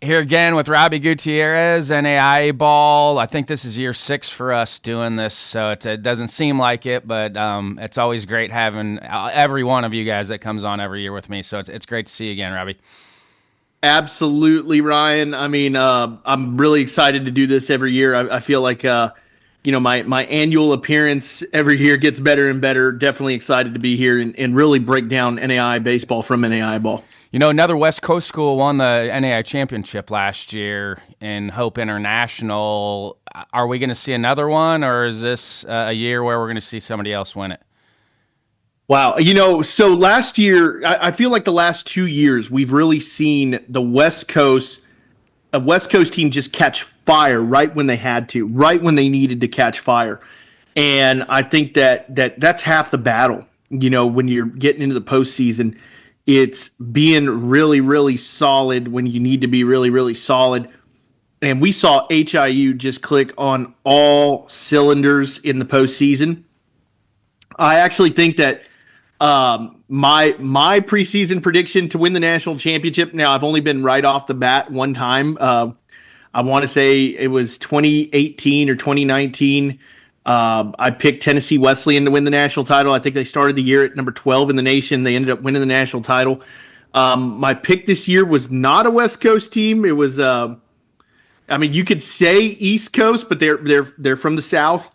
Here again with Robby Gutierrez, NAIA Ball. I think this is year 6 for us doing this, so it doesn't seem like it, but it's always great having every one of you guys that comes on every year with me. So it's great to see you again, Robby. Absolutely, Ryan. I mean, I'm really excited to do this every year. I feel like, my annual appearance every year gets better and better. Definitely excited to be here and really break down NAIA baseball from NAIA Ball. You know, another West Coast school won the NAIA championship last year in Hope International. Are we going to see another one, or is this a year where we're going to see somebody else win it? Wow. So last year, I feel like the last 2 years, we've really seen a West Coast team just catch fire right when they had to, right when they needed to catch fire. And I think that's half the battle, when you're getting into the postseason. It's being really, really solid when you need to be really, really solid. And we saw HIU just click on all cylinders in the postseason. I actually think that my preseason prediction to win the national championship, now I've only been right off the bat one time. I want to say it was 2018 or 2019. I picked Tennessee Wesleyan to win the national title. I think they started the year at number 12 in the nation. They ended up winning the national title. My pick this year was not a West Coast team. It was, you could say East Coast, but they're from the South,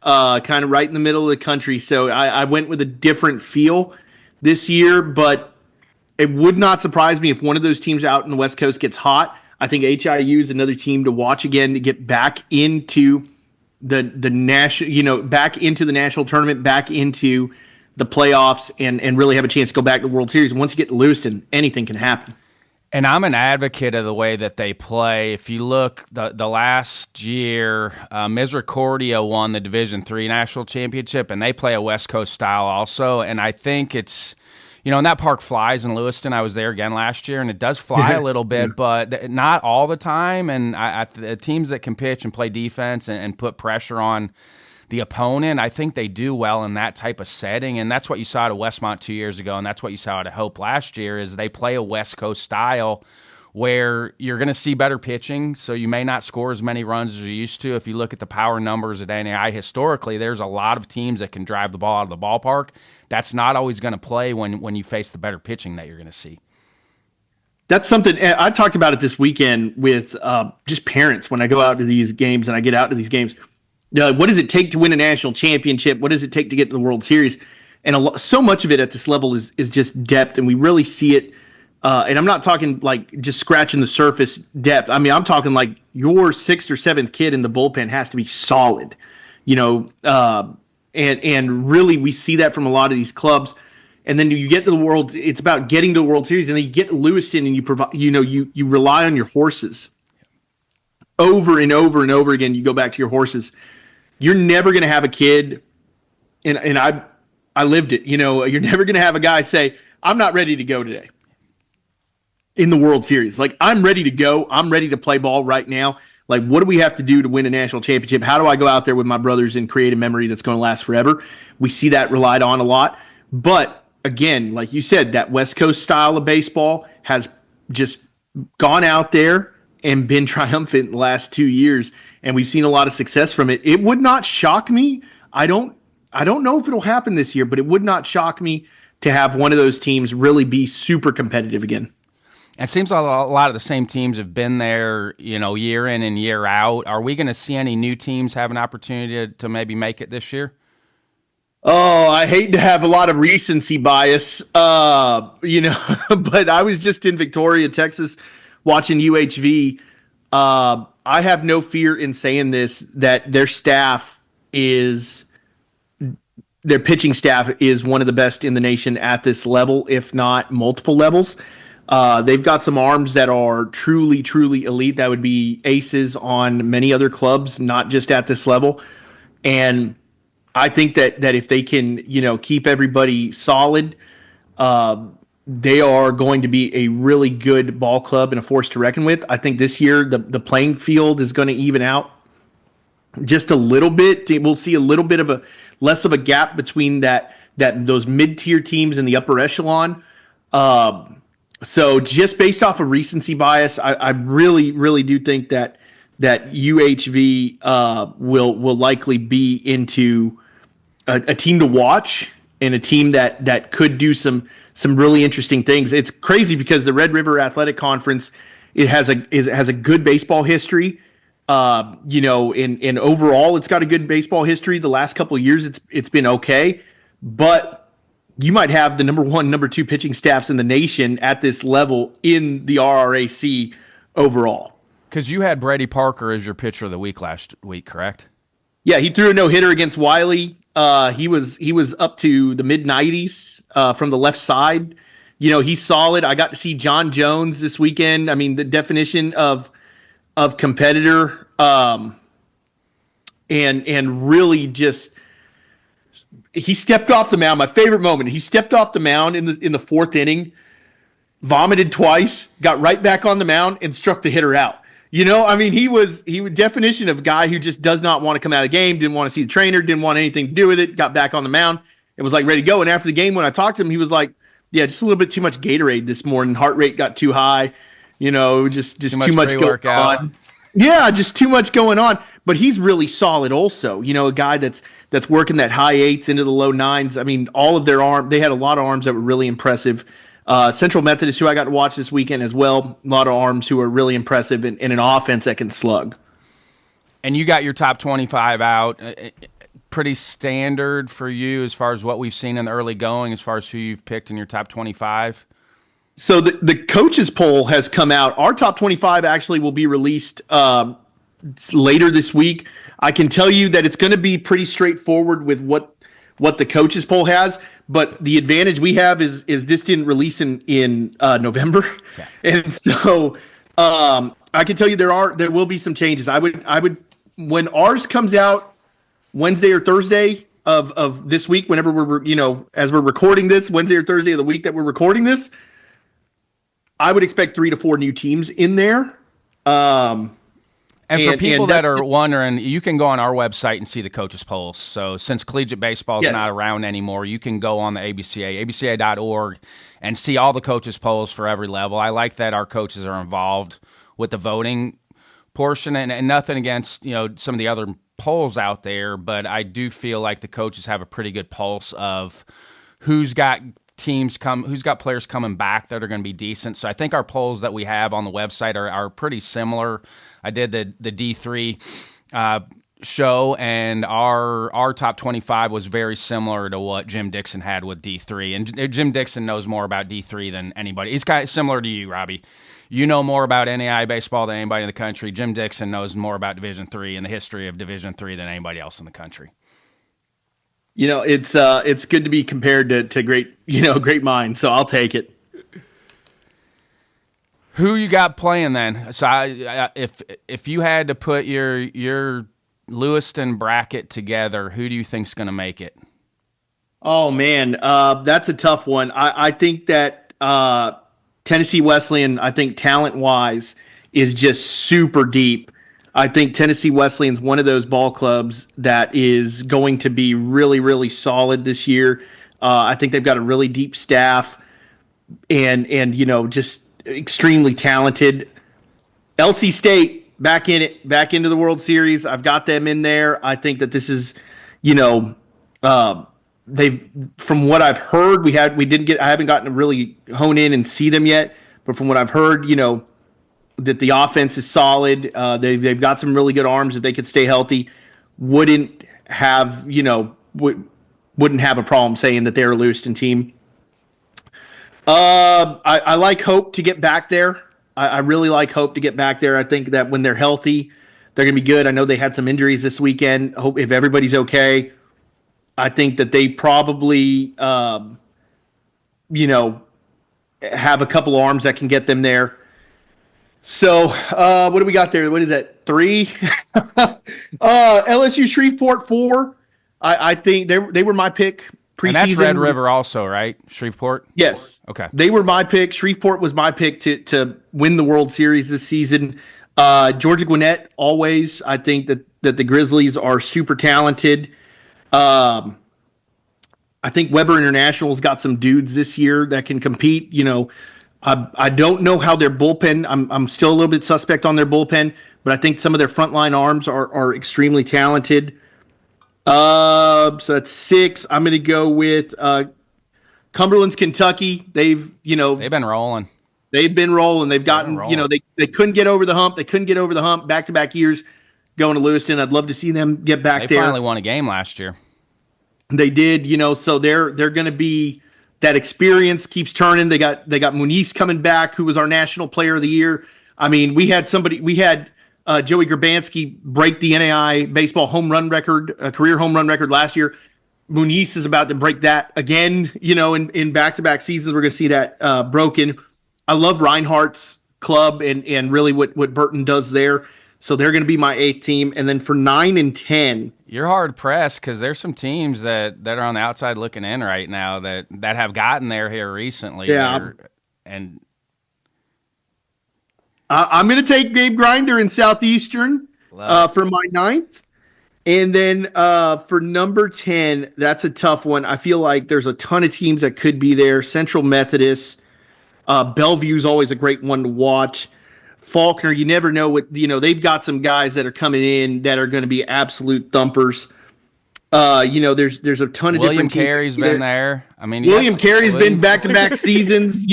kind of right in the middle of the country. So I went with a different feel this year, but it would not surprise me if one of those teams out in the West Coast gets hot. I think HIU is another team to watch again to get back into the national, back into the national tournament, back into the playoffs, and really have a chance to go back to the World Series. And once you get to Lewiston, anything can happen. And I'm an advocate of the way that they play. If you look, the last year, Misericordia won the Division III national championship, and they play a West Coast style also. And I think it's, and that park flies in Lewiston. I was there again last year, and it does fly a little bit, but not all the time. And the teams that can pitch and play defense and put pressure on the opponent, I think they do well in that type of setting. And that's what you saw at Westmont 2 years ago, and that's what you saw at Hope last year, is they play a West Coast style where you're going to see better pitching, so you may not score as many runs as you used to. If you look at the power numbers at NAI historically, there's a lot of teams that can drive the ball out of the ballpark. That's not always going to play when you face the better pitching that you're going to see. That's something I talked about it this weekend with just parents when I go out to these games and I get out to these games. What does it take to win a national championship? What does it take to get to the World Series? And so much of it at this level is just depth, and we really see it. And I'm not talking like just scratching the surface depth. I mean, I'm talking like your 6th or 7th kid in the bullpen has to be solid, and really we see that from a lot of these clubs. And then you get to the World, it's about getting to the World Series, and then you get to Lewiston and you provide, you rely on your horses over and over and over again. You go back to your horses. You're never going to have a kid, and I lived it, you're never going to have a guy say, I'm not ready to go today in the World Series. Like, I'm ready to go. I'm ready to play ball right now. Like, what do we have to do to win a national championship? How do I go out there with my brothers and create a memory that's going to last forever? We see that relied on a lot. But again, like you said, that West Coast style of baseball has just gone out there and been triumphant in the last 2 years. And we've seen a lot of success from it. It would not shock me. I don't know if it'll happen this year, but it would not shock me to have one of those teams really be super competitive again. It seems like a lot of the same teams have been there, year in and year out. Are we going to see any new teams have an opportunity to maybe make it this year? Oh, I hate to have a lot of recency bias, but I was just in Victoria, Texas, watching UHV. I have no fear in saying this, that their pitching staff is one of the best in the nation at this level, if not multiple levels. They've got some arms that are truly, truly elite. That would be aces on many other clubs, not just at this level. And I think that if they can, keep everybody solid, they are going to be a really good ball club and a force to reckon with. I think this year the playing field is going to even out just a little bit. We'll see a little bit of less of a gap between those mid-tier teams and the upper echelon. So just based off of recency bias, I really, really do think that UHV will likely be into a team to watch and a team that could do some really interesting things. It's crazy because the Red River Athletic Conference has a good baseball history. And overall, it's got a good baseball history. The last couple of years, it's been okay, but you might have the number 1, number 2 pitching staffs in the nation at this level in the RRAC overall. Because you had Brady Parker as your pitcher of the week last week, correct? Yeah, he threw a no-hitter against Wiley. He was up to the mid-90s from the left side. He's solid. I got to see John Jones this weekend. I mean, the definition of competitor, and really just he stepped off the mound. My favorite moment. He stepped off the mound in the 4th inning, vomited twice, got right back on the mound, and struck the hitter out. He was definition of guy who just does not want to come out of the game, didn't want to see the trainer, didn't want anything to do with it, got back on the mound, and was like ready to go. And after the game, when I talked to him, he was like, "Yeah, just a little bit too much Gatorade this morning. Heart rate got too high. Just too much going on." Yeah, just too much going on. But he's really solid also. A guy that's working that high 8s into the low 9s. I mean, all of their they had a lot of arms that were really impressive. Central Methodist, who I got to watch this weekend as well, a lot of arms who are really impressive in an offense that can slug. And you got your top 25 out. Pretty standard for you as far as what we've seen in the early going, as far as who you've picked in your top 25? So the coaches poll has come out. Our top 25 actually will be released later this week. I can tell you that it's going to be pretty straightforward with what the coaches poll has. But the advantage we have is this didn't release in November, okay. And so I can tell you there will be some changes. I would when ours comes out Wednesday or Thursday of this week, whenever we're as we're recording this, Wednesday or Thursday of the week that we're recording this, I would expect 3 to 4 new teams in there. And for people that are wondering, you can go on our website and see the coaches' polls. So since collegiate baseball is not around anymore, you can go on the ABCA, abca.org, and see all the coaches' polls for every level. I like that our coaches are involved with the voting portion, and nothing against some of the other polls out there, but I do feel like the coaches have a pretty good pulse of who's got players coming back that are going to be decent. So I think our polls that we have on the website are pretty similar. I did the D3 show, and our top 25 was very similar to what Jim Dixon had with D3. And Jim Dixon knows more about D3 than anybody. He's kind of similar to you, Robby. You know more about NAIA baseball than anybody in the country. Jim Dixon knows more about Division III and the history of Division III than anybody else in the country. It's good to be compared to great minds, so I'll take it. Who you got playing then? So if you had to put your Lewiston bracket together, who do you think's going to make it? Oh man, that's a tough one. I think that Tennessee Wesleyan, I think talent-wise, is just super deep. I think Tennessee Wesleyan's one of those ball clubs that is going to be really, really solid this year. I think they've got a really deep staff and just extremely talented. LC State back into the World Series. I've got them in there. I think that this is, they've, from what I've heard, I haven't gotten to really hone in and see them yet, but from what I've heard, that the offense is solid. They've got some really good arms. If they could stay healthy, wouldn't have a problem saying that they're a Lewiston team. I like Hope to get back there. I really like Hope to get back there. I think that when they're healthy, they're going to be good. I know they had some injuries this weekend. Hope if everybody's okay, I think that they probably, have a couple arms that can get them there. So, what do we got there? What is that? 3? LSU Shreveport 4. I think they were my pick preseason. And that's Red River also, right? Shreveport? Yes. Okay. They were my pick. Shreveport was my pick to win the World Series this season. Georgia Gwinnett, always. I think that the Grizzlies are super talented. I think Weber International's got some dudes this year that can compete. I don't know how their bullpen. I'm still a little bit suspect on their bullpen, but I think some of their frontline arms are extremely talented. So that's 6. I'm going to go with Cumberland's Kentucky. They've been rolling. They've been rolling. They've gotten they couldn't get over the hump. They couldn't get over the hump back-to-back years going to Lewiston. I'd love to see them get back there. They finally won a game last year. They did, so they're going to be, that experience keeps turning. They got Muniz coming back, who was our National Player of the Year. I mean, we had Joey Grabanski break the NAIA baseball home run record, career home run record last year. Muniz is about to break that again, in back-to-back seasons. We're going to see that broken. I love Reinhardt's club and really what Burton does there. So they're going to be my 8th team. And then for 9 and 10. You're hard pressed because there's some teams that are on the outside looking in right now that have gotten there here recently. Yeah. And I'm going to take Gabe Grinder in Southeastern for my 9th. And then for number 10, that's a tough one. I feel like there's a ton of teams that could be there. Central Methodist. Bellevue's always a great one to watch. Faulkner, you never know they've got some guys that are coming in that are going to be absolute thumpers. There's a ton of William different Carey's been there. I mean, William Carey's been back-to-back seasons,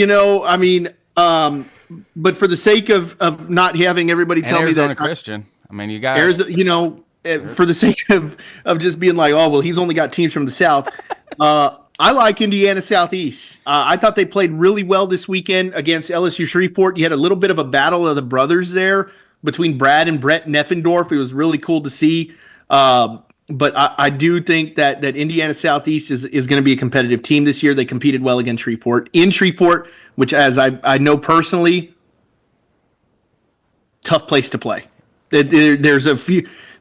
but for the sake of not having everybody tell me that Christian. I mean, you got for the sake of just being like, oh, well, he's only got teams from the South. I like Indiana Southeast. I thought they played really well this weekend against LSU Shreveport. You had a little bit of a battle of the brothers there between Brad and Brett Neffendorf. It was really cool to see. But I do think that Indiana Southeast is going to be a competitive team this year. They competed well against Shreveport. In Shreveport, which as I know personally, tough place to play. There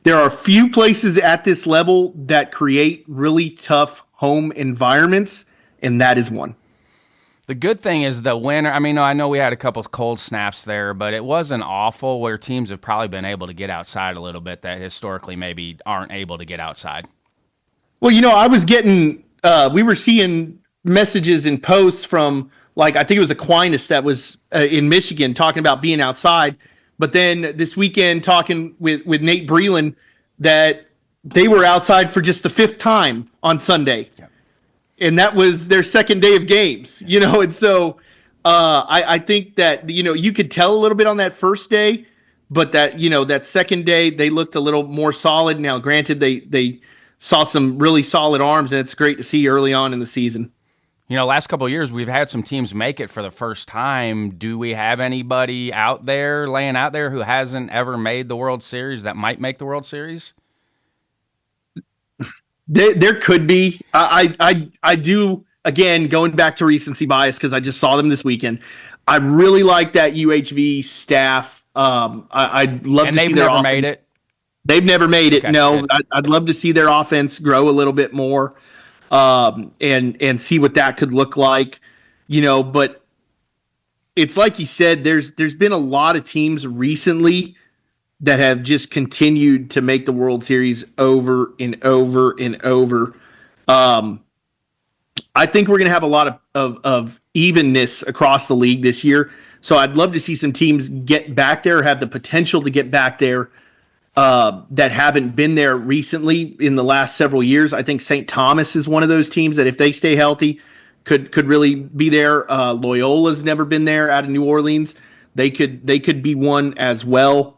are a few places at this level that create really tough home environments, and that is one. The good thing is the winter. I mean, I know we had a couple of cold snaps there, but it wasn't awful where teams have probably been able to get outside a little bit that historically maybe aren't able to get outside. Well, I was getting we were seeing messages and posts from, like, I think it was Aquinas that was in Michigan talking about being outside, but then this weekend talking with Nate Breland that they were outside for just the 5th time on Sunday. Yeah. And that was their second day of games, and so I think that, you could tell a little bit on that first day, but that second day they looked a little more solid. Now, granted, they saw some really solid arms, and it's great to see early on in the season. Last couple of years, we've had some teams make it for the first time. Do we have anybody laying out there who hasn't ever made the World Series that might make the World Series? There could be. I do, again, going back to recency bias because I just saw them this weekend. I really like that UHV staff. I'd love to see their offense. Made it? They've never made it, okay, no. I'd love to see their offense grow a little bit more and see what that could look like. But it's like you said, there's been a lot of teams recently that have just continued to make the World Series over and over and over. I think we're going to have a lot of evenness across the league this year. So I'd love to see some teams get back there, have the potential to get back there that haven't been there recently in the last several years. I think St. Thomas is one of those teams that if they stay healthy could really be there. Loyola's never been there out of New Orleans. They could be one as well.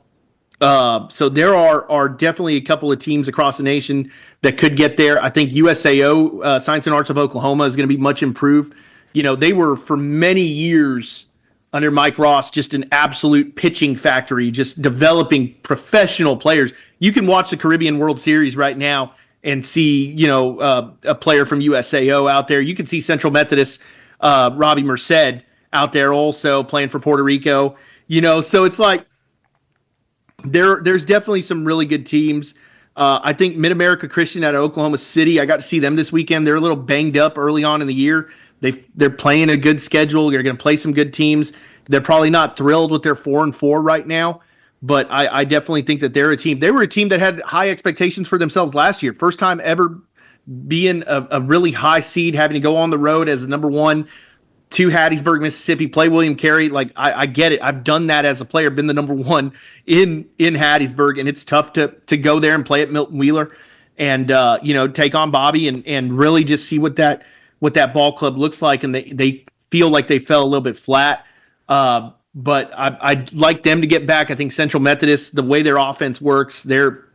So there are definitely a couple of teams across the nation that could get there. I think USAO, Science and Arts of Oklahoma, is going to be much improved. They were for many years under Mike Ross just an absolute pitching factory, just developing professional players. You can watch the Caribbean World Series right now and see, a player from USAO out there. You can see Central Methodist, Robby Merced out there also playing for Puerto Rico. So it's like, There's definitely some really good teams. I think Mid-America Christian out of Oklahoma City, I got to see them this weekend. They're a little banged up early on in the year. They're playing a good schedule. They're going to play some good teams. They're probably not thrilled with their 4-4 right now, but I definitely think that they're a team. They were a team that had high expectations for themselves last year. First time ever being a really high seed, having to go on the road as the number 1 to Hattiesburg, Mississippi, play William Carey. Like, I get it. I've done that as a player, been the number one in Hattiesburg, and it's tough to go there and play at Milton Wheeler and take on Bobby and really just see what that ball club looks like. And they feel like they fell a little bit flat. But I'd like them to get back. I think Central Methodist, the way their offense works, they're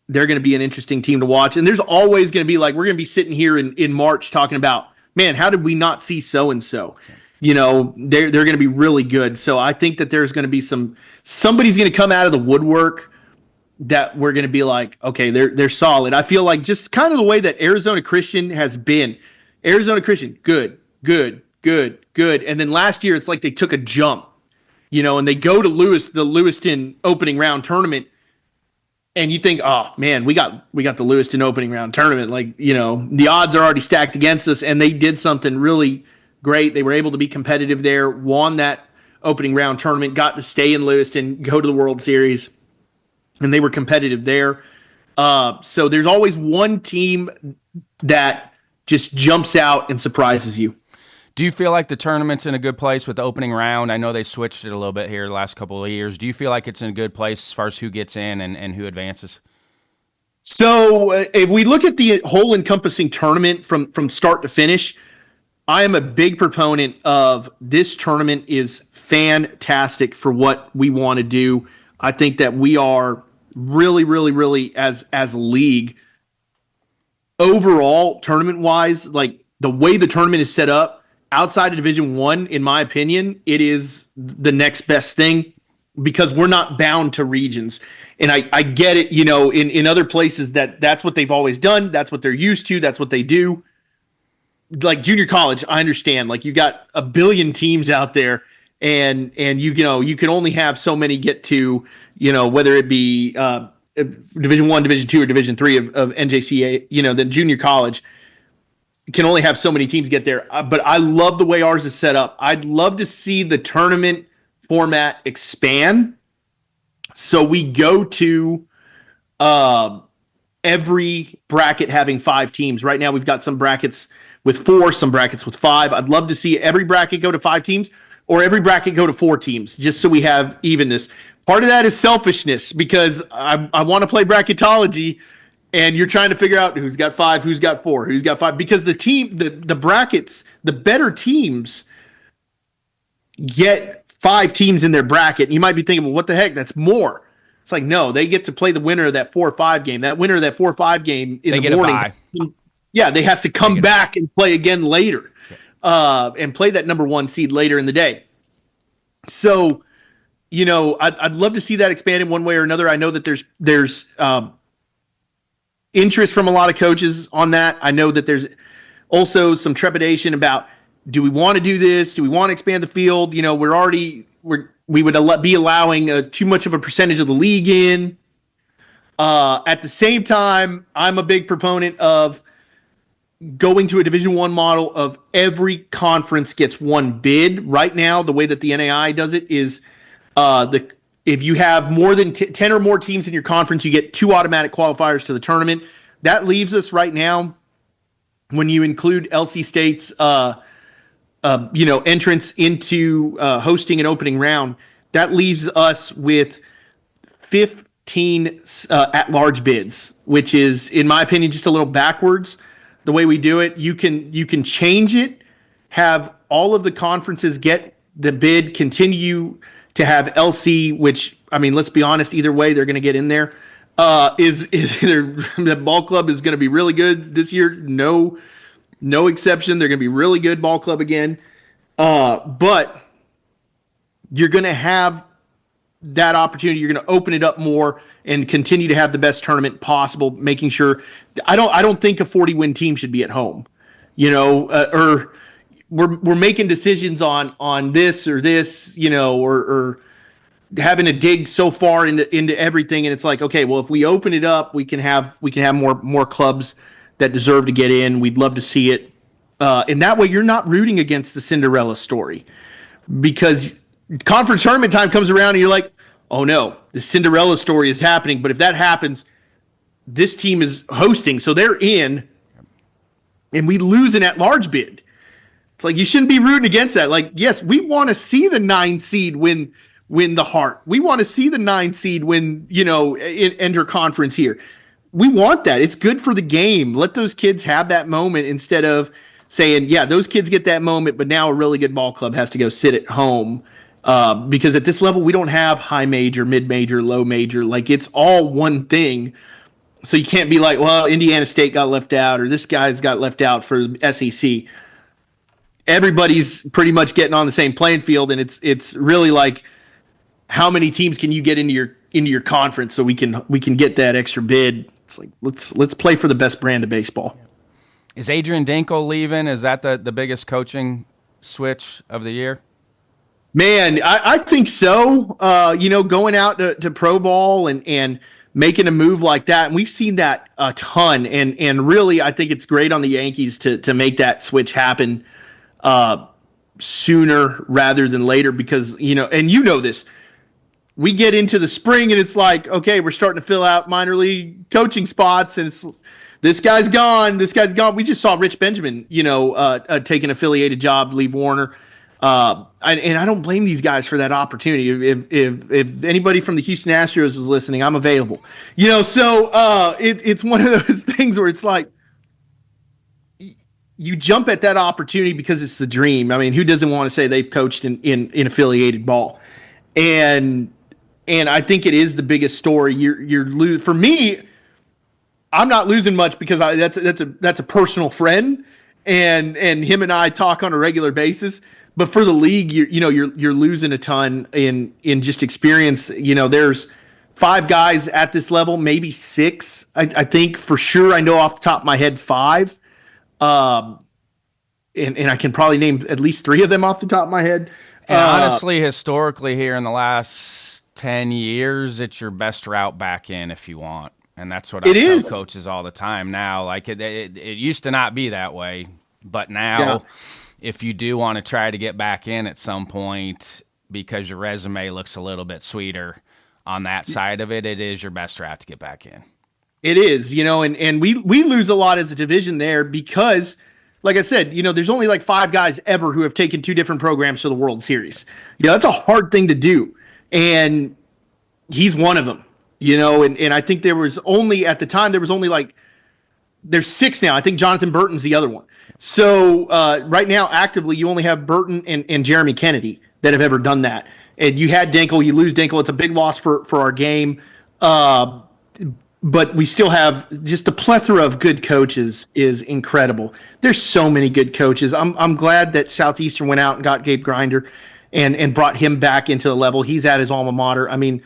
going to be an interesting team to watch. And there's always going to be, like, we're going to be sitting here in March talking about, man, how did we not see so-and-so? They're going to be really good. So I think that there's going to be somebody's going to come out of the woodwork that we're going to be like, okay, they're solid. I feel like just kind of the way that Arizona Christian has been. Arizona Christian, good. And then last year, it's like they took a jump, and they go to the Lewiston opening round tournament. And you think, oh man, we got the Lewiston opening round tournament. Like, the odds are already stacked against us, and they did something really great. They were able to be competitive there, won that opening round tournament, got to stay in Lewiston, go to the World Series, and they were competitive there. So there's always one team that just jumps out and surprises you. Do you feel like the tournament's in a good place with the opening round? I know they switched it a little bit here the last couple of years. Do you feel like it's in a good place as far as who gets in and who advances? So if we look at the whole encompassing tournament from start to finish, I am a big proponent of this tournament is fantastic for what we want to do. I think that we are really, really, really, as a league, overall tournament-wise, like the way the tournament is set up, outside of Division I, in my opinion, it is the next best thing because we're not bound to regions. And I get it, in other places that's what they've always done. That's what they're used to. That's what they do. Like junior college, I understand. Like you got a billion teams out there and you can only have so many get to, whether it be Division I, Division II, or Division III of NJCA, the junior college can only have so many teams get there. But I love the way ours is set up. I'd love to see the tournament format expand. So we go to every bracket having 5 teams. Right now we've got some brackets with 4, some brackets with 5. I'd love to see every bracket go to 5 teams or every bracket go to 4 teams, just so we have evenness. Part of that is selfishness because I want to play bracketology. And you're trying to figure out who's got 5, who's got 4, who's got 5. Because the brackets, the better teams get 5 teams in their bracket. And you might be thinking, well, what the heck? That's more. It's like, no, they get to play the winner of that 4-5 game. That winner of that 4-5 game in the morning. Yeah, they have to come back and play again later. And play that number 1 seed later in the day. So, I'd love to see that expand in one way or another. I know that there's interest from a lot of coaches on that. I know that there's also some trepidation about, do we want to do this? Do we want to expand the field? We would be allowing too much of a percentage of the league in. At the same time, I'm a big proponent of going to a Division I model of every conference gets 1 bid. Right now, the way that the NAIA does it is if you have more than 10 or more teams in your conference, you get 2 automatic qualifiers to the tournament. That leaves us right now, when you include LC State's, entrance into hosting an opening round, that leaves us with 15 at-large bids, which is, in my opinion, just a little backwards. The way we do it, you can change it, have all of the conferences get the bid, continue to have LC, which, I mean, let's be honest, either way, they're going to get in there. Is the ball club is going to be really good this year? No exception. They're going to be really good ball club again. But you're going to have that opportunity. You're going to open it up more and continue to have the best tournament possible, making sure. I don't think a 40-win team should be at home, or we're making decisions on this or this, or having to dig so far into everything. And it's like, okay, well, if we open it up, we can have more clubs that deserve to get in. We'd love to see it. And that way you're not rooting against the Cinderella story, because conference tournament time comes around and you're like, oh no, the Cinderella story is happening. But if that happens, this team is hosting, so they're in, and we lose an at-large bid. It's like you shouldn't be rooting against that. Like, yes, we want to see the 9 seed win the Hart. We want to see the 9 seed win, enter conference here. We want that. It's good for the game. Let those kids have that moment instead of saying, yeah, those kids get that moment, but now a really good ball club has to go sit at home. Because at this level, we don't have high major, mid major, low major. Like, it's all one thing. So you can't be like, well, Indiana State got left out or this guy's got left out for SEC. Everybody's pretty much getting on the same playing field, and it's really like, how many teams can you get into your conference so we can get that extra bid? It's like, let's play for the best brand of baseball. Is Adrian Dinkle leaving? Is that the biggest coaching switch of the year? Man, I think so. Going out to pro ball and making a move like that, and we've seen that a ton. And really, I think it's great on the Yankees to make that switch happen sooner rather than later, because this. We get into the spring and it's like, okay, we're starting to fill out minor league coaching spots, and this guy's gone. We just saw Rich Benjamin, take an affiliated job, leave Warner. And I don't blame these guys for that opportunity. If anybody from the Houston Astros is listening, I'm available. So it's one of those things where it's like you jump at that opportunity because it's the dream. I mean, who doesn't want to say they've coached in affiliated ball? And I think it is the biggest story. You're for me, I'm not losing much because that's a personal friend, and him and I talk on a regular basis. But for the league, you're losing a ton in just experience. There's 5 guys at this level, maybe 6. I think for sure. I know off the top of my head 5, and I can probably name at least 3 of them off the top of my head. And honestly, historically, here in the last 10 years, it's your best route back in if you want. And that's what I tell coaches all the time now. Like, it used to not be that way, but now if you do want to try to get back in at some point because your resume looks a little bit sweeter on that side of it, it is your best route to get back in. It is, and we lose a lot as a division there because – like I said, there's only like 5 guys ever who have taken 2 different programs to the World Series. That's a hard thing to do. And he's one of them, and I think there was only, at the time, there's 6 now. I think Jonathan Burton's the other one. So right now, actively, you only have Burton and Jeremy Kennedy that have ever done that. And you had Dinkle, you lose Dinkle. It's a big loss for our game. But we still have just the plethora of good coaches is incredible. There's so many good coaches. I'm glad that Southeastern went out and got Gabe Grinder and brought him back into the level. He's at his alma mater. I mean,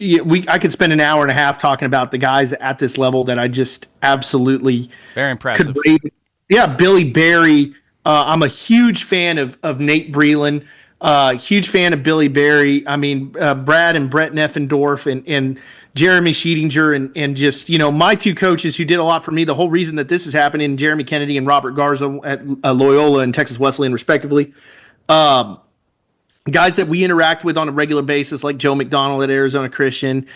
I could spend an hour and a half talking about the guys at this level that I just absolutely very impressive. Billy Berry. I'm a huge fan of Nate Breland. Huge fan of Billy Berry. I mean, Brad and Brett Neffendorf and Jeremy Sheetinger and just, my 2 coaches who did a lot for me. The whole reason that this is happening, Jeremy Kennedy and Robert Garza at Loyola and Texas Wesleyan, respectively. Guys that we interact with on a regular basis, like Joe McDonald at Arizona Christian,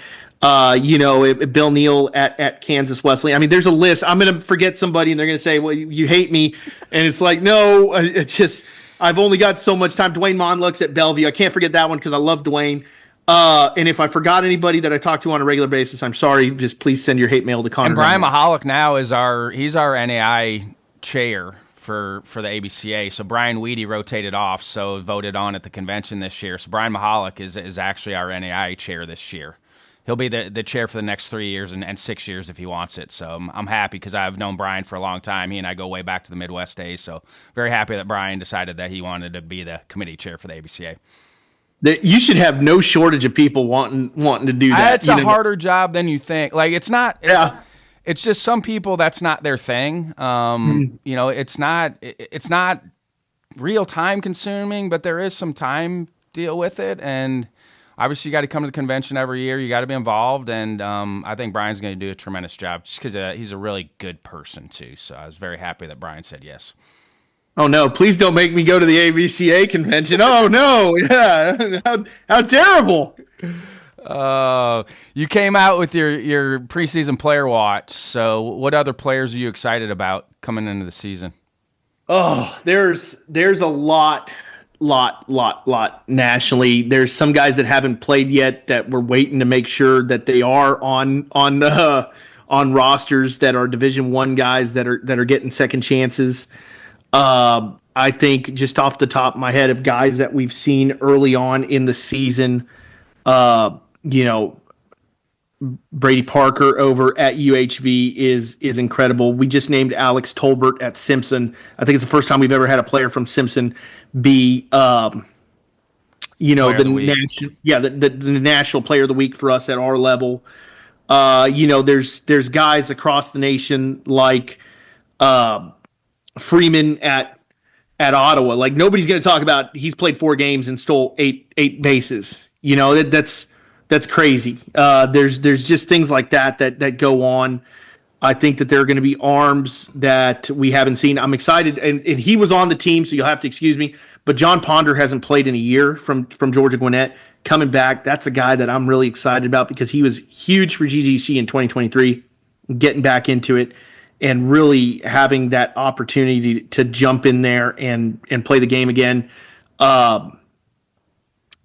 Bill Neal at Kansas Wesleyan. I mean, there's a list. I'm going to forget somebody and they're going to say, well, you hate me. And it's like, no, it's just, I've only got so much time. Dwayne Monlux at Bellevue. I can't forget that one because I love Dwayne. And if I forgot anybody that I talk to on a regular basis, I'm sorry. Just please send your hate mail to Connor. And Brian Mahalik now is our NAI chair for the ABCA. So Brian Weedy rotated off, so voted on at the convention this year. So Brian Mahalik is actually our NAI chair this year. He'll be the chair for the next 3 years and 6 years if he wants it. So I'm happy because I've known Brian for a long time. He and I go way back to the Midwest days. So very happy that Brian decided that he wanted to be the committee chair for the ABCA. You should have no shortage of people wanting to do that. It's a harder job than you think. Like, it's not. Yeah. It's just some people that's not their thing. It's not real time consuming, but there is some time deal with it. And obviously, you got to come to the convention every year. You got to be involved. And I think Brian's going to do a tremendous job just because he's a really good person too. So I was very happy that Brian said yes. Oh, no, please don't make me go to the ABCA convention. Oh, no. Yeah. How terrible. You came out with your preseason player watch. So what other players are you excited about coming into the season? Oh, there's a lot nationally. There's some guys that haven't played yet that we're waiting to make sure that they are on rosters that are Division I guys that are getting second chances. I think just off the top of my head of guys that we've seen early on in the season, you know, Brady Parker over at UHV is incredible. We just named Alex Tolbert at Simpson. I think it's the first time we've ever had a player from Simpson be, the national player of the week for us at our level. There's guys across the nation like Freeman at Ottawa. Like nobody's going to talk about he's played 4 games and stole eight bases. That's crazy. There's just things like that go on. I think that there are going to be arms that we haven't seen. I'm excited, and he was on the team, so you'll have to excuse me. But John Ponder hasn't played in a year from Georgia Gwinnett. Coming back, that's a guy that I'm really excited about because he was huge for GGC in 2023, getting back into it and really having that opportunity to jump in there and play the game again.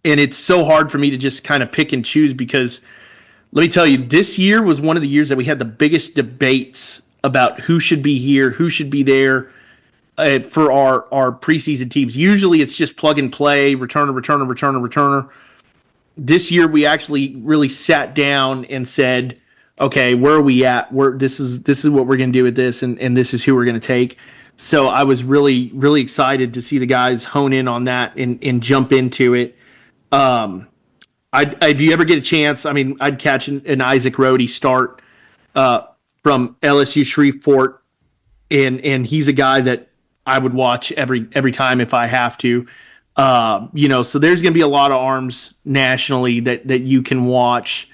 And it's so hard for me to just kind of pick and choose because let me tell you, this year was one of the years that we had the biggest debates about who should be here, who should be there for our preseason teams. Usually it's just plug and play, returner. This year we actually really sat down and said, okay, where are we at? This is what we're going to do with this, and this is who we're going to take. So I was really, really excited to see the guys hone in on that and jump into it. If you ever get a chance, I'd catch an Isaac Rohde start from LSU Shreveport, and he's a guy that I would watch every time if I have to. So there's going to be a lot of arms nationally that you can watch.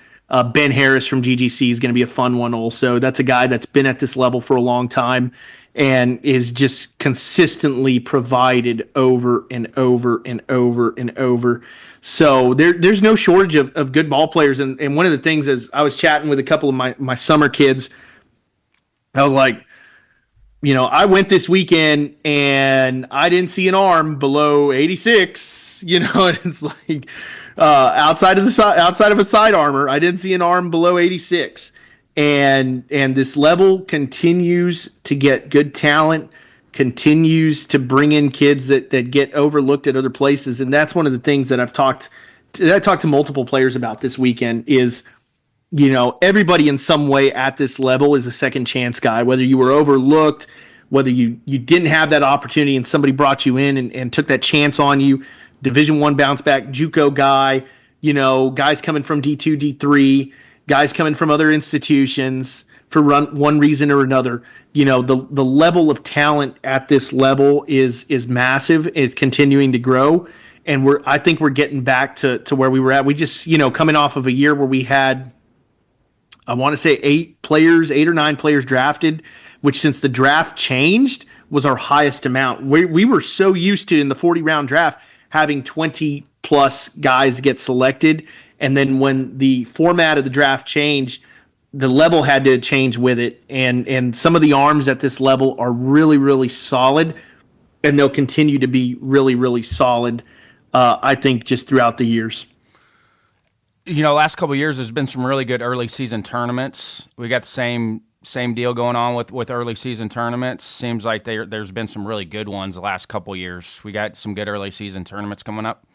Ben Harris from GGC is going to be a fun one also. That's a guy that's been at this level for a long time and is just consistently provided over and over and over and over. So there's no shortage of good ball players. And one of the things is I was chatting with a couple of my summer kids. I was like, I went this weekend and I didn't see an arm below 86, and it's like outside of a side armor, I didn't see an arm below 86. And this level continues to get good talent, continues to bring in kids that get overlooked at other places. And that's one of the things that I talked to multiple players about this weekend is, everybody in some way at this level is a second chance guy, whether you were overlooked, whether you didn't have that opportunity and somebody brought you in and took that chance on you, Division I bounce back, JUCO guy, guys coming from D2, D3, guys coming from other institutions for one reason or another. The level of talent at this level is massive. It's continuing to grow. And I think we're getting back to where we were at. We just, coming off of a year where we had, I want to say 8 or 9 players drafted, which since the draft changed was our highest amount. We were so used to in the 40-round draft having 20 plus guys get selected. And then when the format of the draft changed, the level had to change with it. And some of the arms at this level are really, really solid, and they'll continue to be really, really solid, I think, just throughout the years. Last couple of years, there's been some really good early season tournaments. We got the same deal going on with early season tournaments. Seems like there's been some really good ones the last couple of years. We got some good early season tournaments coming up.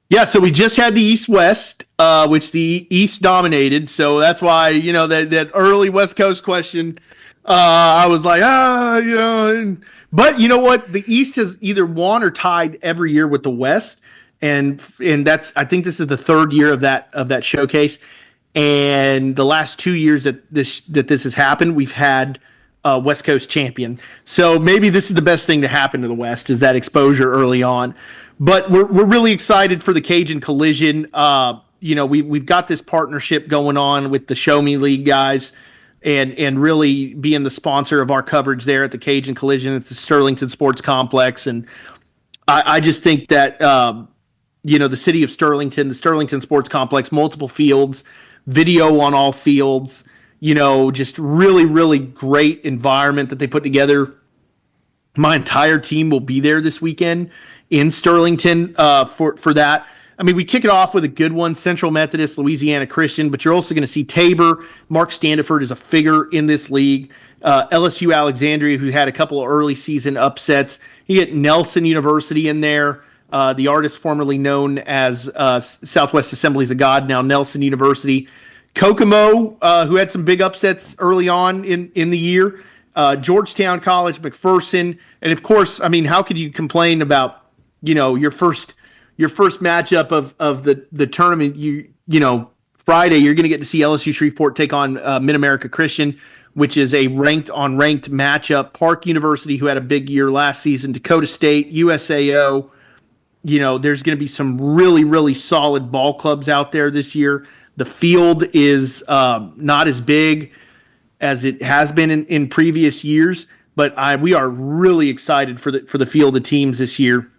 Yeah, so we just had the East-West, which the East dominated. So that's why, that early West Coast question, I was like, But you know what? The East has either won or tied every year with the West. And I think this is the 3rd year of that showcase. And the last 2 years that this has happened, we've had a West Coast champion. So maybe this is the best thing to happen to the West is that exposure early on. But we're really excited for the Cajun Collision. We've got this partnership going on with the Show Me League guys, and really being the sponsor of our coverage there at the Cajun Collision at the Sterlington Sports Complex. And I just think that the city of Sterlington, the Sterlington Sports Complex, multiple fields, video on all fields, just really, really great environment that they put together. My entire team will be there this weekend in Sterlington for that. I mean, we kick it off with a good one, Central Methodist, Louisiana Christian, but you're also going to see Tabor. Mark Standiford is a figure in this league. LSU Alexandria, who had a couple of early season upsets. You get Nelson University in there, the artist formerly known as Southwest Assemblies of God, now Nelson University. Kokomo, who had some big upsets early on in the year. Georgetown College, McPherson, and of course, I mean, how could you complain about your first matchup of the tournament? Friday you're going to get to see LSU Shreveport take on Mid-America Christian, which is a ranked matchup. Park University, who had a big year last season, Dakota State, USAO. There's going to be some really, really solid ball clubs out there this year. The field is not as big as it has been in previous years, but we are really excited for the field of teams this year.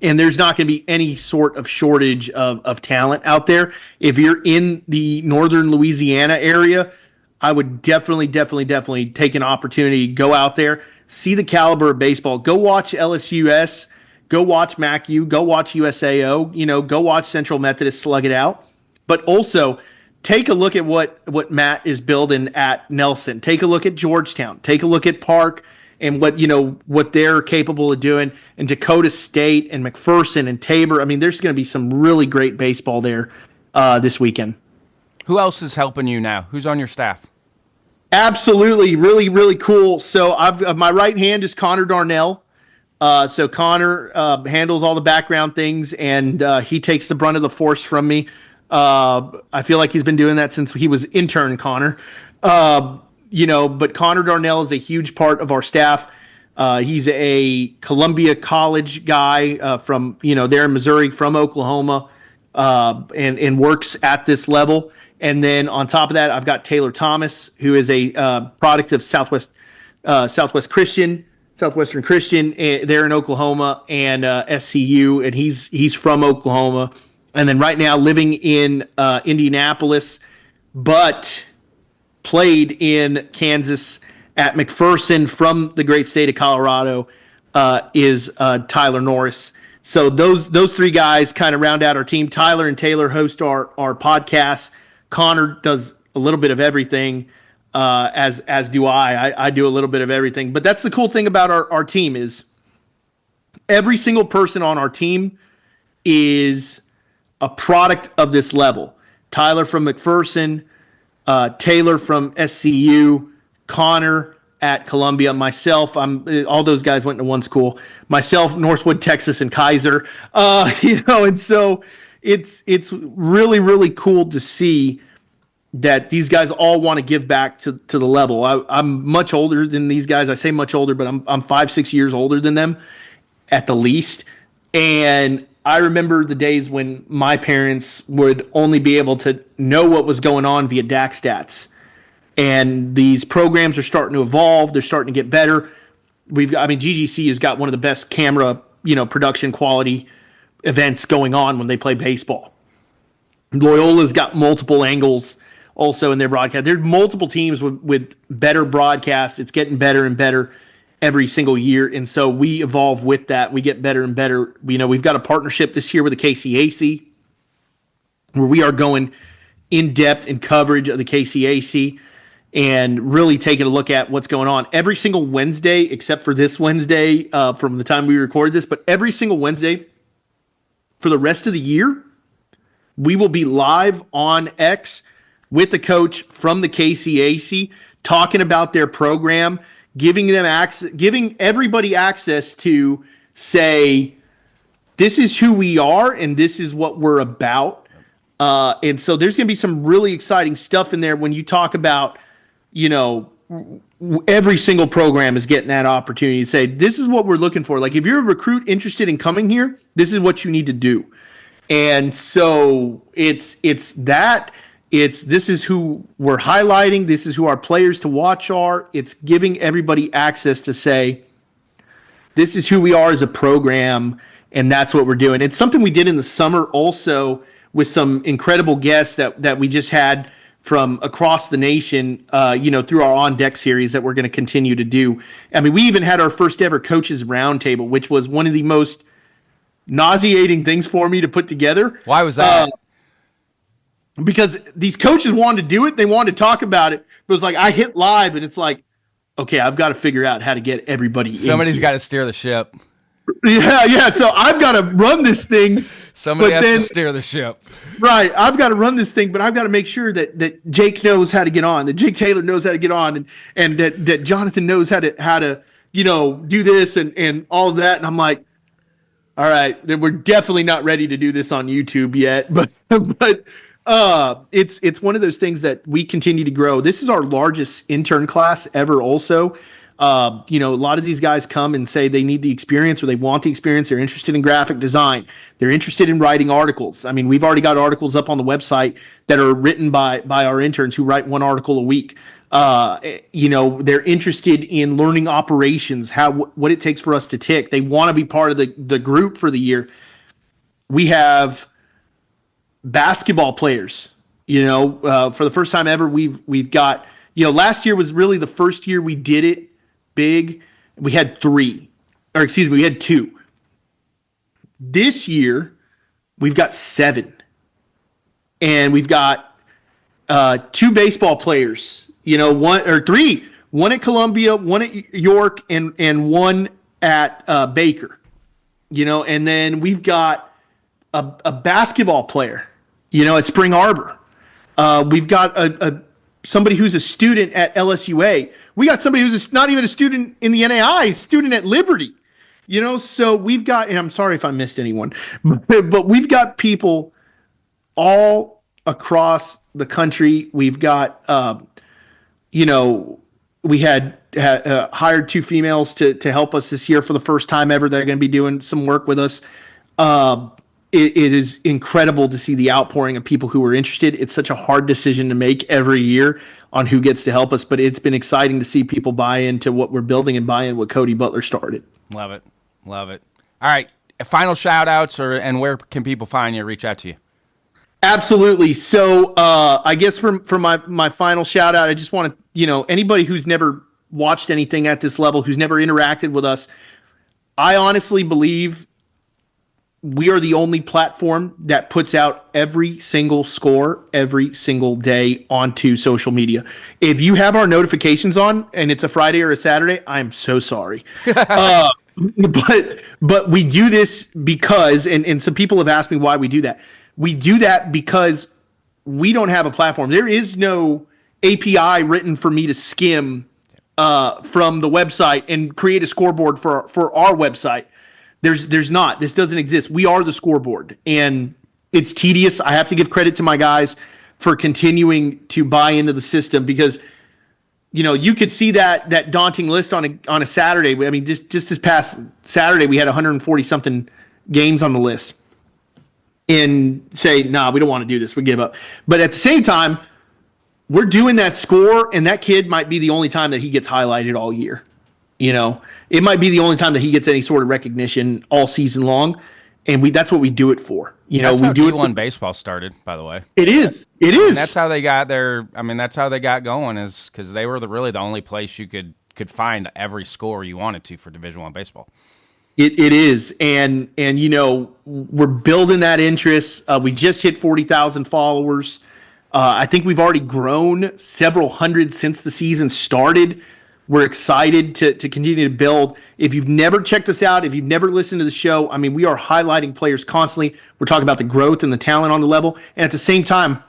And there's not going to be any sort of shortage of talent out there. If you're in the northern Louisiana area, I would definitely take an opportunity, go out there, see the caliber of baseball, go watch LSUS, go watch MACU, go watch USAO, go watch Central Methodist slug it out. But also take a look at what Matt is building at Nelson. Take a look at Georgetown. Take a look at Park and what they're capable of doing, and Dakota State and McPherson and Tabor. I mean, there's going to be some really great baseball there this weekend. Who else is helping you now? Who's on your staff? Absolutely. Really, really cool. So my right hand is Connor Darnell. So Connor handles all the background things, and he takes the brunt of the force from me. I feel like he's been doing that since he was intern Connor. But Connor Darnell is a huge part of our staff. He's a Columbia College guy from, there in Missouri, from Oklahoma, and works at this level. And then on top of that, I've got Taylor Thomas, who is a product of Southwestern Christian there in Oklahoma, and SCU, and he's from Oklahoma. And then right now living in Indianapolis, but played in Kansas at McPherson from the great state of Colorado, is Tyler Norris. So those three guys kind of round out our team. Tyler and Taylor host our podcast. Connor does a little bit of everything, as do I. I do a little bit of everything. But that's the cool thing about our team is every single person on our team is a product of this level. Tyler from McPherson, Taylor from SCU, Connor at Columbia, myself, all those guys went to one school. Myself, Northwood, Texas, and Kaiser. And so it's really, really cool to see that these guys all want to give back to the level. I'm much older than these guys. I say much older, but I'm 5-6 years older than them at the least. And I remember the days when my parents would only be able to know what was going on via DAC stats. And these programs are starting to evolve. They're starting to get better. GGC has got one of the best camera, production quality events going on when they play baseball. Loyola's got multiple angles also in their broadcast. There are multiple teams with better broadcasts. It's getting better and better every single year, and so we evolve with that. We get better and better. We've got a partnership this year with the KCAC, where we are going in depth in coverage of the KCAC and really taking a look at what's going on every single Wednesday, except for this Wednesday from the time we recorded this. But every single Wednesday for the rest of the year, we will be live on X with the coach from the KCAC talking about their program, giving them access, giving everybody access to say, this is who we are and this is what we're about. And so there's going to be some really exciting stuff in there when you talk about, every single program is getting that opportunity to say, this is what we're looking for. Like, if you're a recruit interested in coming here, this is what you need to do. And so this is who we're highlighting. This is who our players to watch are. It's giving everybody access to say, this is who we are as a program, and that's what we're doing. It's something we did in the summer also with some incredible guests that we just had from across the nation, through our On Deck series that we're going to continue to do. I mean, we even had our first ever coaches roundtable, which was one of the most nauseating things for me to put together. Why was that? Because these coaches wanted to do it. They wanted to talk about it. But it was like, I hit live and it's like, okay, I've got to figure out how to get everybody. Somebody's got to steer the ship. Yeah. So I've got to run this thing. Somebody has to steer the ship. Right. I've got to run this thing, but I've got to make sure that Jake knows how to get on, that Jake Taylor knows how to get on, and that Jonathan knows how to do this and all of that. And I'm like, all right, we're definitely not ready to do this on YouTube yet, but it's one of those things that we continue to grow. This is our largest intern class ever also. A lot of these guys come and say they need the experience or they want the experience. They're interested in graphic design. They're interested in writing articles. I mean, we've already got articles up on the website that are written by our interns who write one article a week. They're interested in learning operations, what it takes for us to tick. They want to be part of the group for the year. We have basketball players, for the first time ever, we've got, last year was really the first year we did it big. We had we had 2. This year we've got 7, and we've got 2 baseball players, 3, one at Columbia, one at York, and one at Baker, and then we've got a basketball player, at Spring Arbor. We've got somebody who's a student at LSUA. We got somebody who's not even a student in the NAIA, student at Liberty. So we've got, and I'm sorry if I missed anyone, but we've got people all across the country. We've got, we had hired 2 females to help us this year for the first time ever. They're going to be doing some work with us. It is incredible to see the outpouring of people who are interested. It's such a hard decision to make every year on who gets to help us, but it's been exciting to see people buy into what we're building and buy in what Cody Butler started. Love it. All right. Final shout outs and where can people find you, reach out to you? Absolutely. So I guess for my final shout out, I just want to, anybody who's never watched anything at this level, who's never interacted with us, I honestly believe we are the only platform that puts out every single score every single day onto social media. If you have our notifications on and it's a Friday or a Saturday, I'm so sorry. But we do this because, and some people have asked me why we do that. We do that because we don't have a platform. There is no API written for me to skim from the website and create a scoreboard for our website. There's not. This doesn't exist. We are the scoreboard, and it's tedious. I have to give credit to my guys for continuing to buy into the system because, you could see that daunting list on a Saturday. I mean, just this past Saturday, we had 140 something games on the list, and say, nah, we don't want to do this. We give up. But at the same time, we're doing that score, and that kid might be the only time that he gets highlighted all year. It might be the only time that he gets any sort of recognition all season long, and that's what we do it for. That's we how do D1 baseball started, by the way. It is. And that's how they got their. I mean, that's how they got going, is because they were really the only place you could find every score you wanted to for Division I baseball. It is, and we're building that interest. We just hit 40,000 followers. I think we've already grown several hundred since the season started. We're excited to continue to build. If you've never checked us out, if you've never listened to the show, I mean, we are highlighting players constantly. We're talking about the growth and the talent on the level. And at the same time,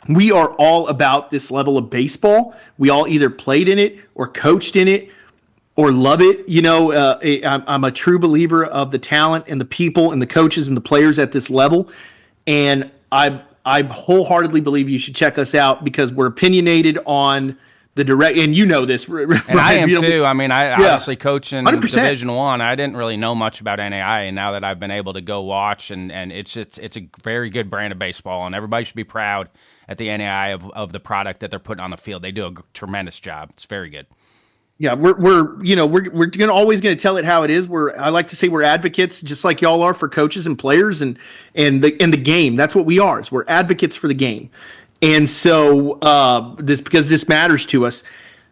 we are all about this level of baseball. We all either played in it or coached in it or love it. I'm a true believer of the talent and the people and the coaches and the players at this level. And I wholeheartedly believe you should check us out because we're opinionated on the direct, and this, right? And I am too. I mean, I obviously coach in 100%. Division I. I didn't really know much about NAIA, and now that I've been able to go watch, and it's a very good brand of baseball, and everybody should be proud at the NAIA of the product that they're putting on the field. They do a tremendous job. It's very good. Yeah, we're always gonna tell it how it is. I like to say we're advocates, just like y'all are for coaches and players and the game. That's what we are. We're advocates for the game. And so this matters to us.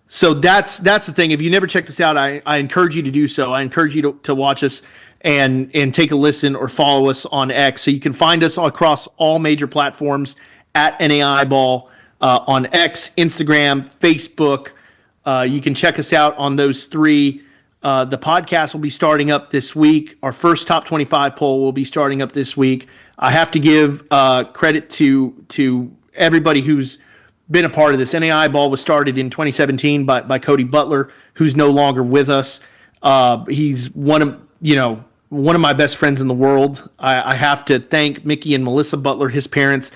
So that's the thing. If you never checked us out, I encourage you to do so. I encourage you to watch us and take a listen or follow us on X. So you can find us across all major platforms at NAIA Ball on X, Instagram, Facebook. You can check us out on those three. The podcast will be starting up this week. Our first top 25 poll will be starting up this week. I have to give credit to everybody who's been a part of this. NAIA Ball was started in 2017 by Cody Butler, who's no longer with us. He's one of my best friends in the world. I have to thank Mickey and Melissa Butler, his parents.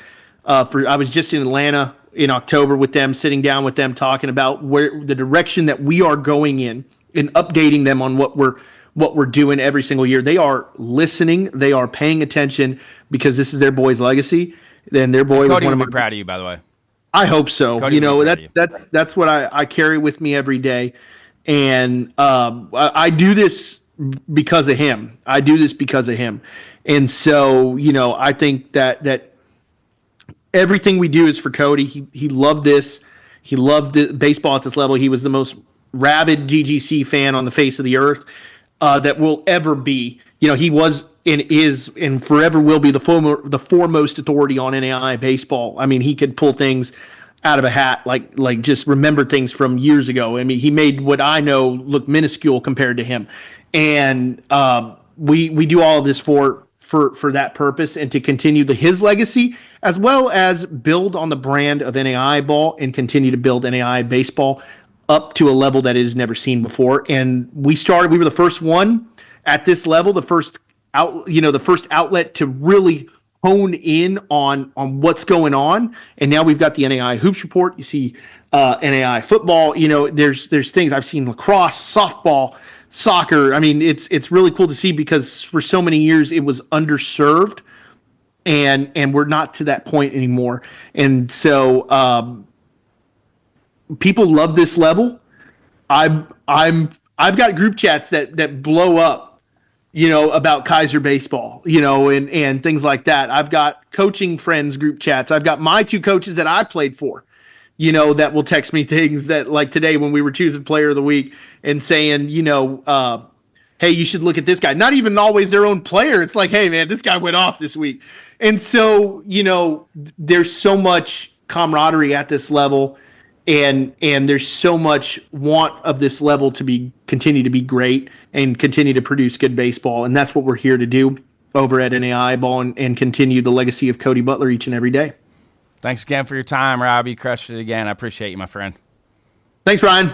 I was just in Atlanta in October with them, sitting down with them, talking about where the direction that we are going in, and updating them on what we're doing every single year. They are listening. They are paying attention because this is their boy's legacy. Then their boy Cody was one would of be my. proud of you, by the way. I hope so. Cody That's what I carry with me every day, and I do this because of him. And so I think that everything we do is for Cody. He loved this. He loved baseball at this level. He was the most rabid GGC fan on the face of the earth that will ever be. He was and is and forever will be the foremost authority on NAIA baseball. I mean, he could pull things out of a hat, like just remember things from years ago. I mean, he made what I know look minuscule compared to him, and we do all of this for that purpose and to continue his legacy, as well as build on the brand of NAIA ball and continue to build NAIA baseball up to a level that is never seen before. And we were the first one at this level, the first outlet to really hone in on what's going on. And now we've got the NAIA Hoops Report. You see NAIA football. There's things I've seen: lacrosse, softball, soccer. I mean, it's really cool to see because for so many years it was underserved, and we're not to that point anymore. And so people love this level. I've got group chats that blow up, about Kaiser baseball, and things like that. I've got coaching friends group chats. I've got my two coaches that I played for, that will text me things that, like today when we were choosing player of the week and saying, hey, you should look at this guy. Not even always their own player. It's like, hey man, this guy went off this week. And so, there's so much camaraderie at this level. And there's so much want of this level to continue to be great and continue to produce good baseball. And that's what we're here to do over at NAIA Ball and continue the legacy of Cody Butler each and every day. Thanks again for your time, Robbie. You crushed it again. I appreciate you, my friend. Thanks, Ryan.